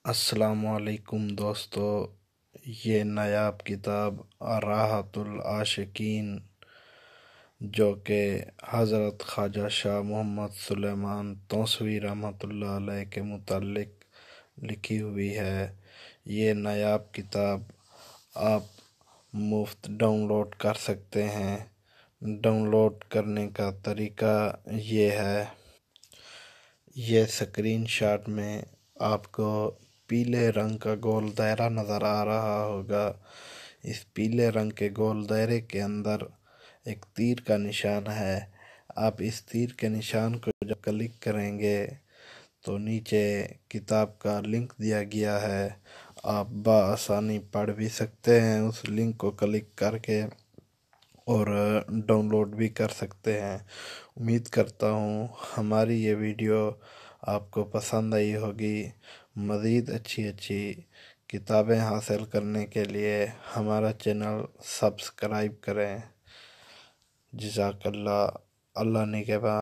السلام علیکم دوستو، یہ نایاب کتاب راحت العاشقین جو کہ حضرت خواجہ شاہ محمد سلیمان توسوی رحمۃ اللہ علیہ کے متعلق لکھی ہوئی ہے۔ یہ نایاب کتاب آپ مفت ڈاؤن لوڈ کر سکتے ہیں۔ ڈاؤن لوڈ کرنے کا طریقہ یہ ہے، یہ اسکرین شاٹ میں آپ کو پیلے رنگ کا گول دائرہ نظر آ رہا ہوگا۔ اس پیلے رنگ کے گول دائرے کے اندر ایک تیر کا نشان ہے۔ آپ اس تیر کے نشان کو جب کلک کریں گے تو نیچے کتاب کا لنک دیا گیا ہے۔ آپ بآسانی پڑھ بھی سکتے ہیں اس لنک کو کلک کر کے اور ڈاؤن لوڈ بھی کر سکتے ہیں۔ امید کرتا ہوں ہماری یہ ویڈیو آپ کو پسند آئی ہوگی۔ مزید اچھی کتابیں حاصل کرنے کے لیے ہمارا چینل سبسکرائب کریں۔ جزاک اللہ، اللہ نگہبان۔